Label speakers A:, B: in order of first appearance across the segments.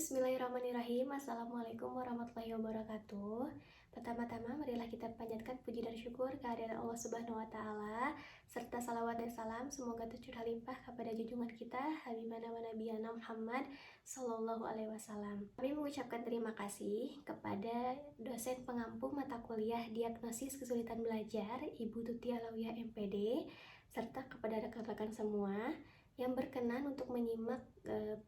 A: Bismillahirrahmanirrahim. Assalamualaikum warahmatullahi wabarakatuh. Pertama-tama marilah kita panjatkan puji dan syukur kehadirat Allah Subhanahu wa taala serta salawat dan salam semoga tercurah limpah kepada junjungan kita Habibana wa Nabiyana Muhammad sallallahu alaihi wasallam. Kami mengucapkan terima kasih kepada dosen pengampu mata kuliah Diagnosis Kesulitan Belajar Ibu Tuti Alawiyah MPD serta kepada rekan-rekan semua yang berkenan untuk menyimak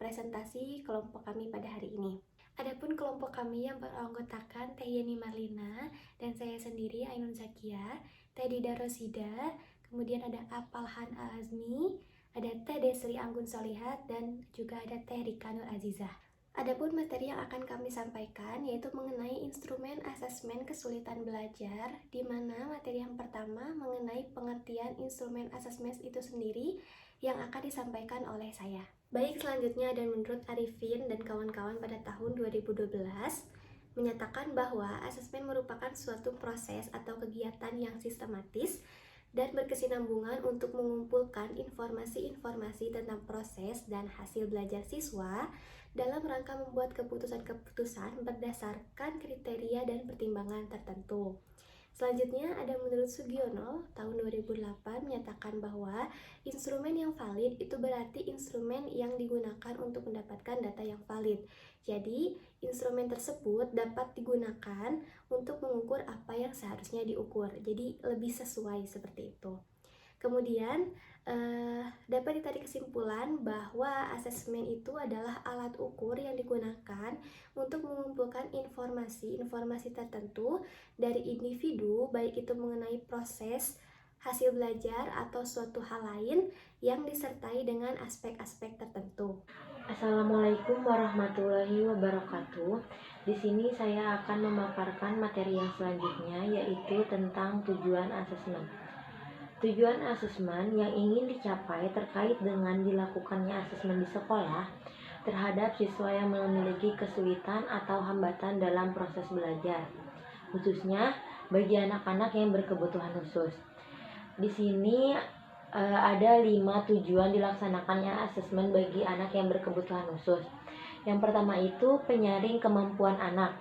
A: presentasi kelompok kami pada hari ini. Adapun kelompok kami yang beranggotakan Teh Yeni Marlina dan saya sendiri Ainun Zakia, Teh Dida Rosida, kemudian ada Apalhan Azmi, ada Teh Desri Anggun Solihat, dan juga ada Teh Rika Nur Azizah. Adapun materi yang akan kami sampaikan yaitu mengenai instrumen asesmen kesulitan belajar, di mana materi yang pertama mengenai pengertian instrumen asesmen itu sendiri yang akan disampaikan oleh saya. Baik, selanjutnya dan menurut Arifin dan kawan-kawan pada tahun 2012 menyatakan bahwa asesmen merupakan suatu proses atau kegiatan yang sistematis dan berkesinambungan untuk mengumpulkan informasi-informasi tentang proses dan hasil belajar siswa dalam rangka membuat keputusan-keputusan berdasarkan kriteria dan pertimbangan tertentu. Selanjutnya ada menurut Sugiono tahun 2008 menyatakan bahwa instrumen yang valid itu berarti instrumen yang digunakan untuk mendapatkan data yang valid. Jadi, instrumen tersebut dapat digunakan untuk mengukur apa yang seharusnya diukur. Jadi, lebih sesuai seperti itu. Kemudian dapat ditarik kesimpulan bahwa asesmen itu adalah alat ukur yang digunakan untuk mengumpulkan informasi-informasi tertentu dari individu, baik itu mengenai proses, hasil belajar, atau suatu hal lain yang disertai dengan aspek-aspek tertentu.
B: Assalamualaikum warahmatullahi wabarakatuh. Di sini saya akan memaparkan materi yang selanjutnya, yaitu tentang tujuan asesmen. Tujuan asesmen yang ingin dicapai terkait dengan dilakukannya asesmen di sekolah terhadap siswa yang memiliki kesulitan atau hambatan dalam proses belajar, khususnya bagi anak-anak yang berkebutuhan khusus. Di sini ada 5 tujuan dilaksanakannya asesmen bagi anak yang berkebutuhan khusus. Yang pertama itu penyaring kemampuan anak.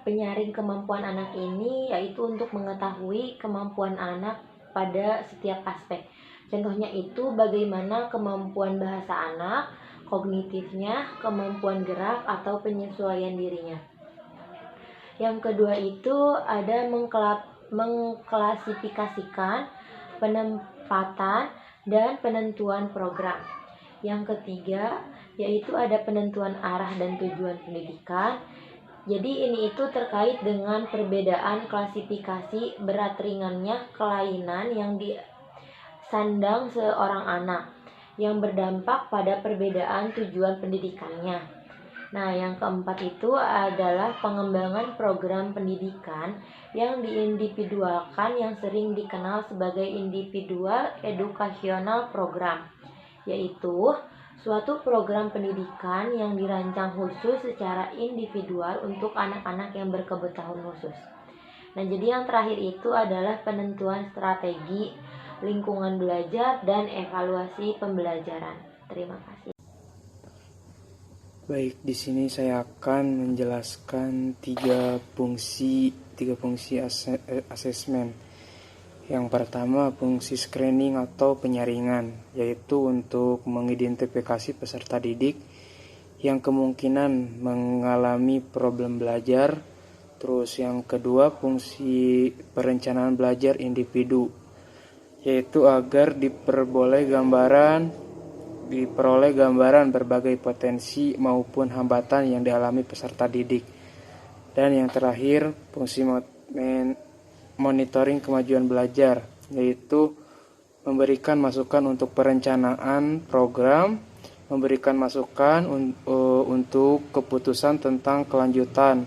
B: Penyaring kemampuan anak ini yaitu untuk mengetahui kemampuan anak pada setiap aspek. Contohnya itu bagaimana kemampuan bahasa anak, kognitifnya, kemampuan gerak atau penyesuaian dirinya. Yang kedua itu ada mengklasifikasikan, penempatan, dan penentuan program. Yang ketiga yaitu ada penentuan arah dan tujuan pendidikan. Jadi ini itu terkait dengan perbedaan klasifikasi berat ringannya kelainan yang disandang seorang anak yang berdampak pada perbedaan tujuan pendidikannya. Nah, yang keempat itu adalah pengembangan program pendidikan yang diindividualkan yang sering dikenal sebagai individual educational program, yaitu suatu program pendidikan yang dirancang khusus secara individual untuk anak-anak yang berkebutuhan khusus. Nah, jadi yang terakhir itu adalah penentuan strategi, lingkungan belajar, dan evaluasi pembelajaran. Terima kasih.
C: Baik, di sini saya akan menjelaskan tiga fungsi asesmen. Yang pertama, fungsi screening atau penyaringan, yaitu untuk mengidentifikasi peserta didik yang kemungkinan mengalami problem belajar. Terus yang kedua, fungsi perencanaan belajar individu, yaitu agar diperoleh gambaran berbagai potensi maupun hambatan yang dialami peserta didik. Dan yang terakhir, fungsi monitoring kemajuan belajar, yaitu memberikan masukan untuk perencanaan program, memberikan masukan untuk keputusan tentang kelanjutan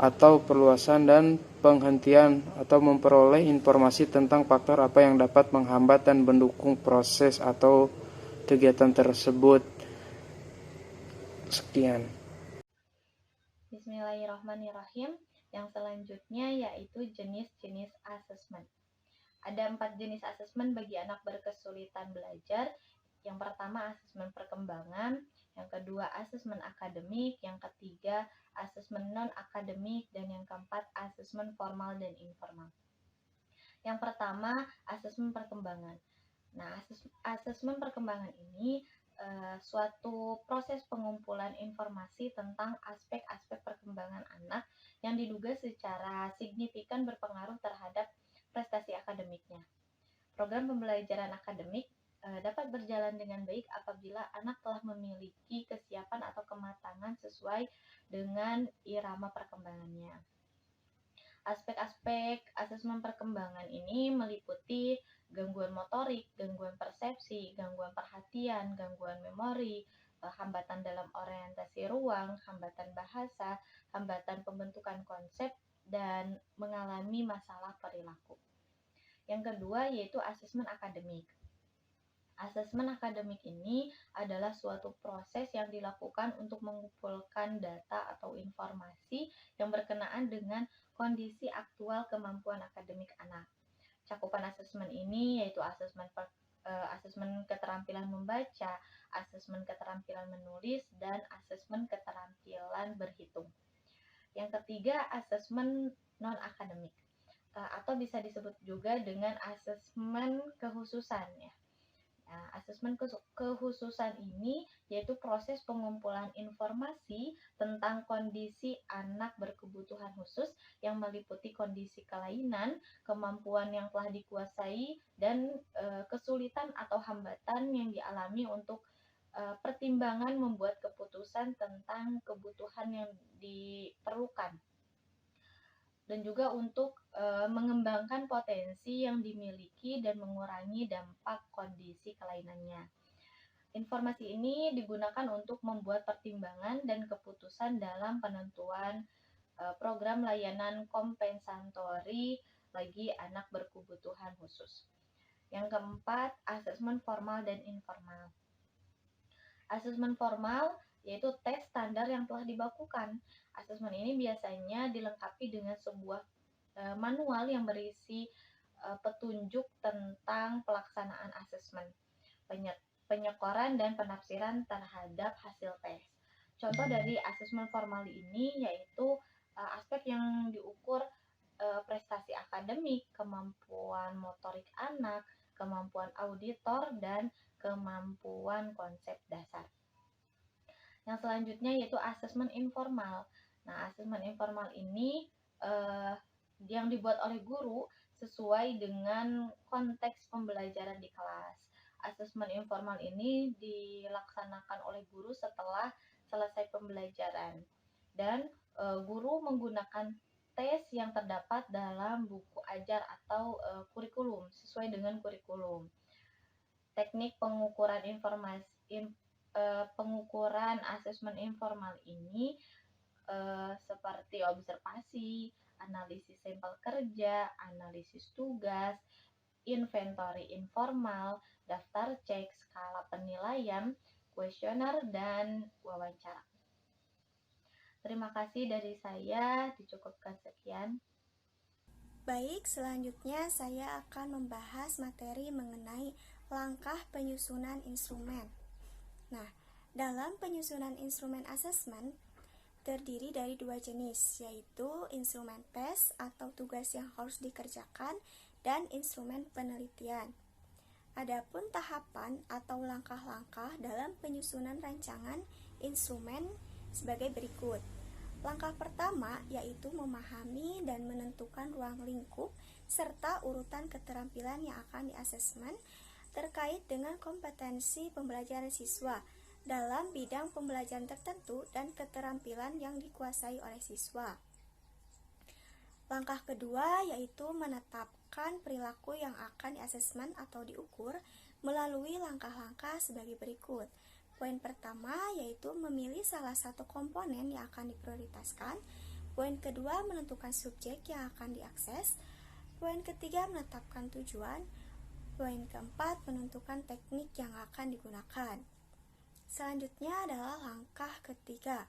C: atau perluasan dan penghentian, atau memperoleh informasi tentang faktor apa yang dapat menghambat dan mendukung proses atau kegiatan tersebut. Sekian.
D: Bismillahirrahmanirrahim. Yang selanjutnya yaitu jenis-jenis asesmen. Ada 4 jenis asesmen bagi anak berkesulitan belajar. Yang pertama asesmen perkembangan, yang kedua asesmen akademik, yang ketiga asesmen non-akademik, dan yang keempat asesmen formal dan informal. Yang pertama, asesmen perkembangan. Nah, asesmen perkembangan ini suatu proses pengumpulan informasi tentang aspek-aspek perkembangan anak yang diduga secara signifikan berpengaruh terhadap prestasi akademiknya. Program pembelajaran akademik dapat berjalan dengan baik apabila anak telah memiliki kesiapan atau kematangan sesuai dengan irama perkembangannya. Aspek-aspek asesmen perkembangan ini meliputi gangguan motorik, gangguan persepsi, gangguan perhatian, gangguan memori, hambatan dalam orientasi ruang, hambatan bahasa, hambatan pembentukan konsep, dan mengalami masalah perilaku. Yang kedua yaitu asesmen akademik. Asesmen akademik ini adalah suatu proses yang dilakukan untuk mengumpulkan data atau informasi yang berkenaan dengan kondisi aktual kemampuan akademik anak. Cakupan asesmen ini yaitu asesmen keterampilan membaca, asesmen keterampilan menulis, dan asesmen keterampilan berhitung. Yang ketiga, asesmen non-akademik atau bisa disebut juga dengan asesmen kekhususan ya. Nah, asesmen kekhususan ini yaitu proses pengumpulan informasi tentang kondisi anak berkebutuhan khusus yang meliputi kondisi kelainan, kemampuan yang telah dikuasai, dan kesulitan atau hambatan yang dialami untuk pertimbangan membuat keputusan tentang kebutuhan yang diperlukan. Dan juga untuk mengembangkan potensi yang dimiliki dan mengurangi dampak kondisi kelainannya. Informasi ini digunakan untuk membuat pertimbangan dan keputusan dalam penentuan program layanan kompensatori bagi anak berkebutuhan khusus. Yang keempat, asesmen formal dan informal. Asesmen formal yaitu tes standar yang telah dibakukan. Asesmen ini biasanya dilengkapi dengan sebuah manual yang berisi petunjuk tentang pelaksanaan asesmen, penyekoran dan penafsiran terhadap hasil tes. Contoh dari asesmen formal ini yaitu aspek yang diukur prestasi akademik, kemampuan motorik anak, kemampuan auditor, dan kemampuan konsep dasar. Yang selanjutnya yaitu asesmen informal. Nah, asesmen informal ini yang dibuat oleh guru sesuai dengan konteks pembelajaran di kelas. Asesmen informal ini dilaksanakan oleh guru setelah selesai pembelajaran. Dan guru menggunakan tes yang terdapat dalam buku ajar atau kurikulum sesuai dengan kurikulum. Teknik pengukuran pengukuran asesmen informal ini seperti observasi, analisis sampel kerja, analisis tugas, inventory informal, daftar cek, skala penilaian, kuesioner, dan wawancara. Terima kasih dari saya, dicukupkan sekian.
A: Baik, selanjutnya saya akan membahas materi mengenai langkah penyusunan instrumen. Nah, dalam penyusunan instrumen asesmen terdiri dari dua jenis, yaitu instrumen tes atau tugas yang harus dikerjakan dan instrumen penelitian. Adapun tahapan atau langkah-langkah dalam penyusunan rancangan instrumen sebagai berikut. Langkah pertama yaitu memahami dan menentukan ruang lingkup serta urutan keterampilan yang akan diasesmen terkait dengan kompetensi pembelajaran siswa dalam bidang pembelajaran tertentu dan keterampilan yang dikuasai oleh siswa. Langkah kedua yaitu menetapkan perilaku yang akan diasesmen atau diukur melalui langkah-langkah sebagai berikut. Poin pertama yaitu memilih salah satu komponen yang akan diprioritaskan. Poin kedua menentukan subjek yang akan diakses. Poin ketiga menetapkan tujuan. Poin keempat menentukan teknik yang akan digunakan. Selanjutnya adalah langkah ketiga,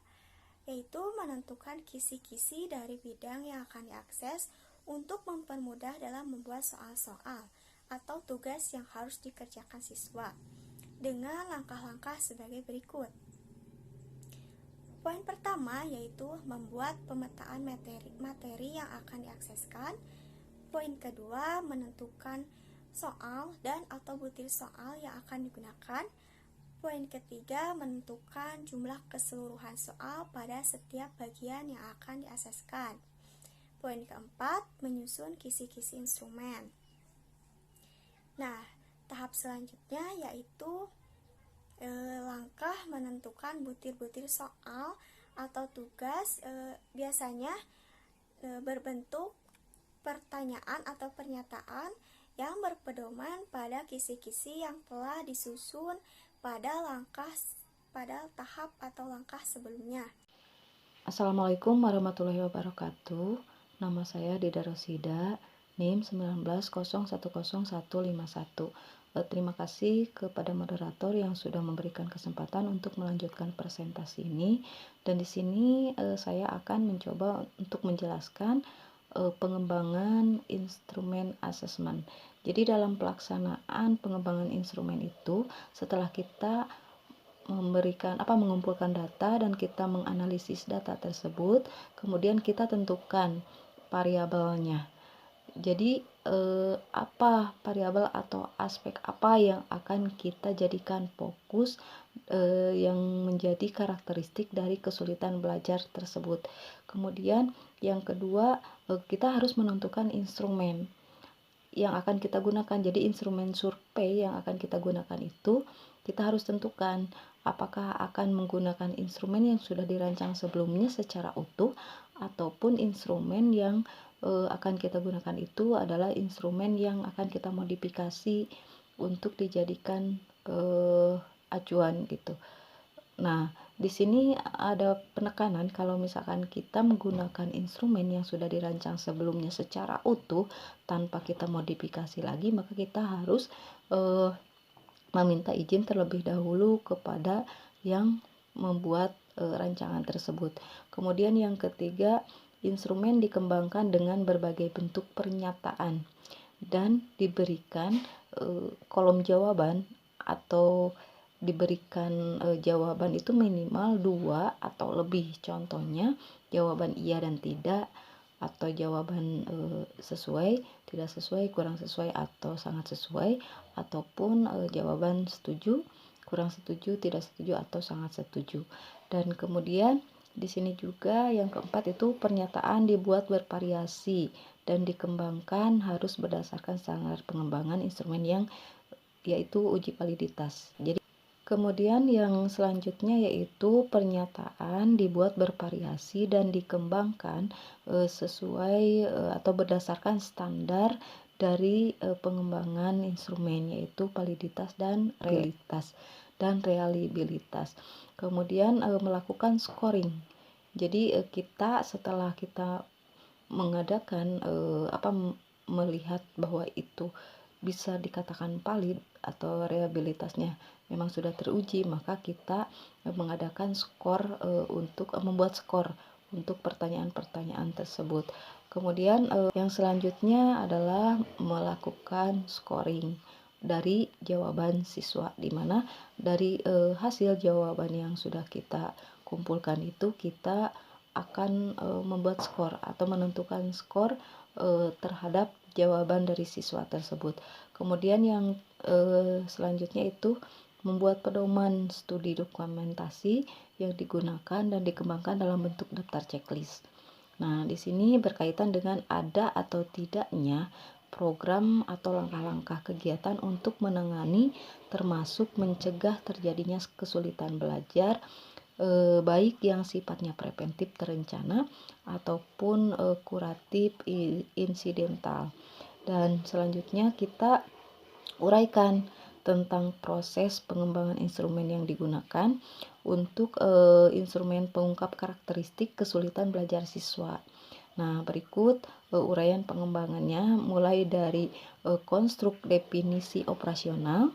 A: yaitu menentukan kisi-kisi dari bidang yang akan diakses untuk mempermudah dalam membuat soal-soal atau tugas yang harus dikerjakan siswa dengan langkah-langkah sebagai berikut.
E: Poin pertama yaitu membuat pemetaan materi yang akan diakseskan. Poin kedua, menentukan soal dan atau butir soal yang akan digunakan. Poin ketiga, menentukan jumlah keseluruhan soal pada setiap bagian yang akan diakseskan. Poin keempat, menyusun kisi-kisi instrumen. Nah, tahap selanjutnya yaitu langkah menentukan butir-butir soal atau tugas, biasanya berbentuk pertanyaan atau pernyataan yang berpedoman pada kisi-kisi yang telah disusun pada tahap atau langkah sebelumnya.
F: Assalamualaikum warahmatullahi wabarakatuh. Nama saya Dida Rosida, NIM 19010151. Terima kasih kepada moderator yang sudah memberikan kesempatan untuk melanjutkan presentasi ini. Dan di sini saya akan mencoba untuk menjelaskan pengembangan instrumen asesmen. Jadi dalam pelaksanaan pengembangan instrumen itu, setelah kita mengumpulkan data dan kita menganalisis data tersebut, kemudian kita tentukan variabelnya. Jadi apa variabel atau aspek apa yang akan kita jadikan fokus yang menjadi karakteristik dari kesulitan belajar tersebut. Kemudian yang kedua, kita harus menentukan instrumen yang akan kita gunakan. Jadi instrumen survei yang akan kita gunakan itu kita harus tentukan apakah akan menggunakan instrumen yang sudah dirancang sebelumnya secara utuh ataupun instrumen yang akan kita gunakan itu adalah instrumen yang akan kita modifikasi untuk dijadikan acuan gitu. Nah, di sini ada penekanan kalau misalkan kita menggunakan instrumen yang sudah dirancang sebelumnya secara utuh tanpa kita modifikasi lagi, maka kita harus meminta izin terlebih dahulu kepada yang membuat rancangan tersebut. Kemudian yang ketiga, instrumen dikembangkan dengan berbagai bentuk pernyataan dan diberikan kolom jawaban atau diberikan jawaban itu minimal 2 atau lebih. Contohnya jawaban iya dan tidak, atau jawaban sesuai, tidak sesuai, kurang sesuai, atau sangat sesuai, ataupun jawaban setuju, kurang setuju, tidak setuju, atau sangat setuju. Dan kemudian di sini juga yang keempat itu pernyataan dibuat bervariasi dan dikembangkan harus berdasarkan standar pengembangan instrumen yang yaitu uji validitas. Jadi kemudian yang selanjutnya yaitu pernyataan dibuat bervariasi dan dikembangkan sesuai atau berdasarkan standar dari pengembangan instrumen yaitu validitas dan realitas dan reliabilitas. Kemudian melakukan scoring. Jadi kita setelah kita mengadakan melihat bahwa itu bisa dikatakan valid atau reliabilitasnya memang sudah teruji, maka kita mengadakan skor untuk membuat skor untuk pertanyaan-pertanyaan tersebut. Kemudian yang selanjutnya adalah melakukan scoring dari jawaban siswa, di mana dari hasil jawaban yang sudah kita kumpulkan itu kita akan membuat skor atau menentukan skor terhadap jawaban dari siswa tersebut. Kemudian yang selanjutnya itu membuat pedoman studi dokumentasi yang digunakan dan dikembangkan dalam bentuk daftar checklist. Nah, di sini berkaitan dengan ada atau tidaknya program atau langkah-langkah kegiatan untuk menangani termasuk mencegah terjadinya kesulitan belajar baik yang sifatnya preventif terencana ataupun kuratif insidental. Dan selanjutnya kita uraikan tentang proses pengembangan instrumen yang digunakan untuk instrumen pengungkap karakteristik kesulitan belajar siswa. Nah, berikut uraian pengembangannya mulai dari konstruk definisi operasional,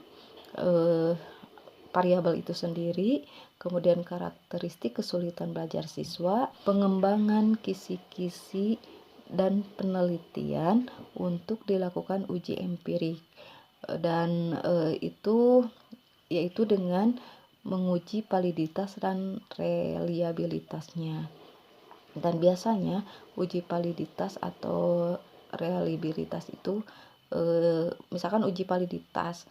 F: variabel itu sendiri, kemudian karakteristik kesulitan belajar siswa, pengembangan kisi-kisi dan penelitian untuk dilakukan uji empirik, dan itu yaitu dengan menguji validitas dan reliabilitasnya. Dan biasanya uji validitas atau reliabilitas itu misalkan uji validitas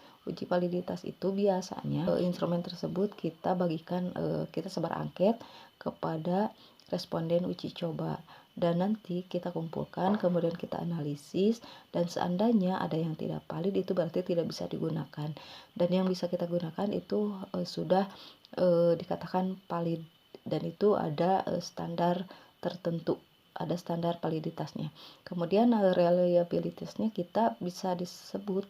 F: itu biasanya instrumen tersebut kita bagikan, kita sebar angket kepada responden uji coba, dan nanti kita kumpulkan, kemudian kita analisis, dan seandainya ada yang tidak valid itu berarti tidak bisa digunakan, dan yang bisa kita gunakan itu sudah dikatakan valid, dan itu ada standar tertentu, ada standar validitasnya. Kemudian reliabilitasnya kita bisa disebut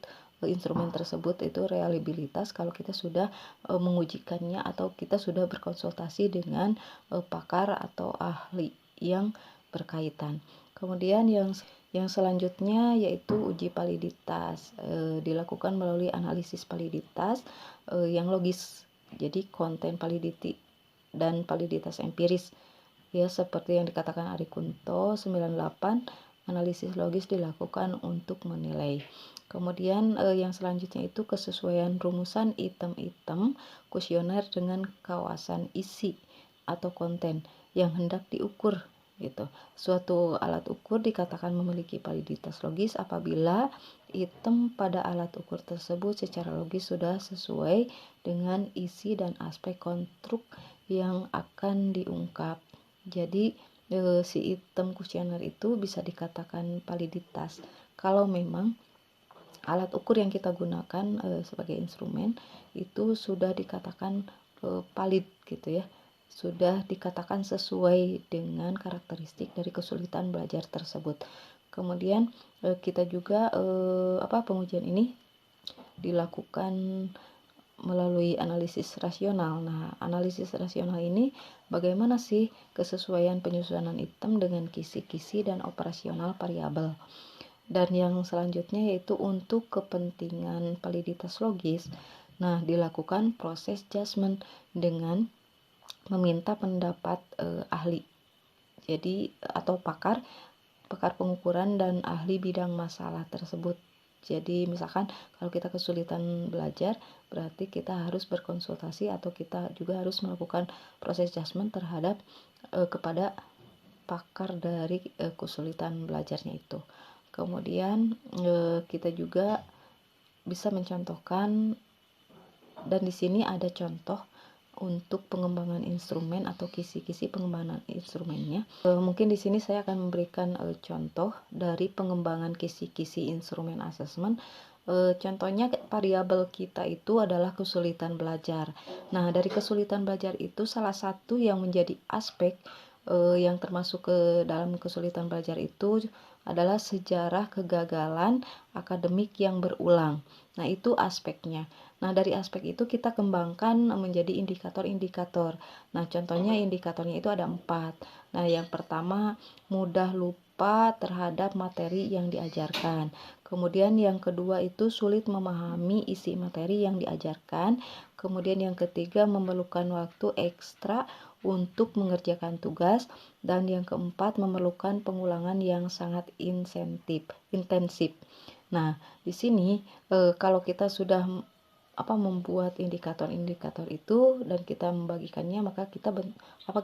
F: instrumen tersebut itu reliabilitas kalau kita sudah mengujikannya atau kita sudah berkonsultasi dengan pakar atau ahli yang berkaitan. Kemudian yang selanjutnya yaitu uji validitas, dilakukan melalui analisis validitas yang logis. Jadi content validity dan validitas empiris. Ya, seperti yang dikatakan Ari Kunto 98, analisis logis dilakukan untuk menilai. Kemudian yang selanjutnya itu kesesuaian rumusan item-item kuesioner dengan kawasan isi atau konten yang hendak diukur gitu. Suatu alat ukur dikatakan memiliki validitas logis apabila item pada alat ukur tersebut secara logis sudah sesuai dengan isi dan aspek konstruk yang akan diungkap. Jadi si item kuesioner itu bisa dikatakan validitas kalau memang alat ukur yang kita gunakan sebagai instrumen itu sudah dikatakan valid gitu ya, sudah dikatakan sesuai dengan karakteristik dari kesulitan belajar tersebut. Kemudian kita juga pengujian ini dilakukan melalui analisis rasional. Nah, analisis rasional ini bagaimana sih kesesuaian penyusunan item dengan kisi-kisi dan operasional variabel. Dan yang selanjutnya yaitu untuk kepentingan validitas logis. Nah, dilakukan proses judgment dengan meminta pendapat ahli. Jadi atau pakar pengukuran dan ahli bidang masalah tersebut. Jadi misalkan kalau kita kesulitan belajar, berarti kita harus berkonsultasi atau kita juga harus melakukan proses judgment terhadap kepada pakar dari kesulitan belajarnya itu. Kemudian kita juga bisa mencontohkan, dan di sini ada contoh untuk pengembangan instrumen atau kisi-kisi pengembangan instrumennya. Mungkin di sini saya akan memberikan contoh dari pengembangan kisi-kisi instrumen asesmen. Contohnya variabel kita itu adalah kesulitan belajar. Nah, dari kesulitan belajar itu salah satu yang menjadi aspek yang termasuk ke dalam kesulitan belajar itu adalah sejarah kegagalan akademik yang berulang. Nah, itu aspeknya. Nah, dari aspek itu kita kembangkan menjadi indikator-indikator. Nah, contohnya indikatornya itu ada 4. Nah, yang pertama mudah lupa terhadap materi yang diajarkan. Kemudian yang kedua itu sulit memahami isi materi yang diajarkan. Kemudian yang ketiga memerlukan waktu ekstra untuk mengerjakan tugas, dan yang keempat memerlukan pengulangan yang sangat intensif. Nah, di sini kalau kita sudah membuat indikator-indikator itu dan kita membagikannya, maka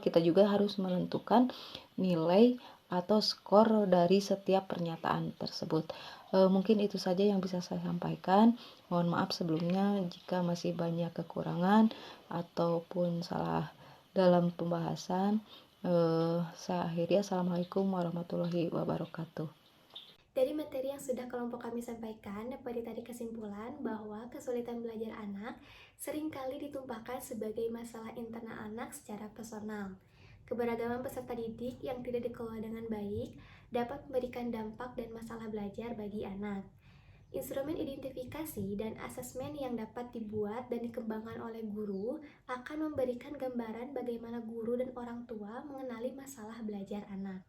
F: kita juga harus menentukan nilai atau skor dari setiap pernyataan tersebut. Mungkin itu saja yang bisa saya sampaikan. Mohon maaf sebelumnya jika masih banyak kekurangan ataupun salah dalam pembahasan. Saya akhiri. Assalamualaikum warahmatullahi wabarakatuh.
A: Dari materi yang sudah kelompok kami sampaikan, dapat ditarik kesimpulan bahwa kesulitan belajar anak seringkali ditumpahkan sebagai masalah internal anak secara personal. Keberagaman peserta didik yang tidak dikelola dengan baik dapat memberikan dampak dan masalah belajar bagi anak. Instrumen identifikasi dan asesmen yang dapat dibuat dan dikembangkan oleh guru akan memberikan gambaran bagaimana guru dan orang tua mengenali masalah belajar anak.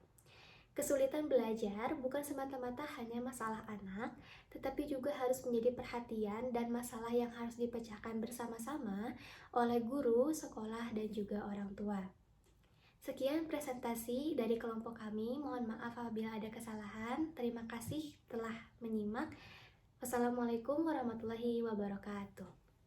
A: Kesulitan belajar bukan semata-mata hanya masalah anak, tetapi juga harus menjadi perhatian dan masalah yang harus dipecahkan bersama-sama oleh guru, sekolah, dan juga orang tua. Sekian presentasi dari kelompok kami. Mohon maaf apabila ada kesalahan. Terima kasih telah menyimak. Wassalamualaikum warahmatullahi wabarakatuh.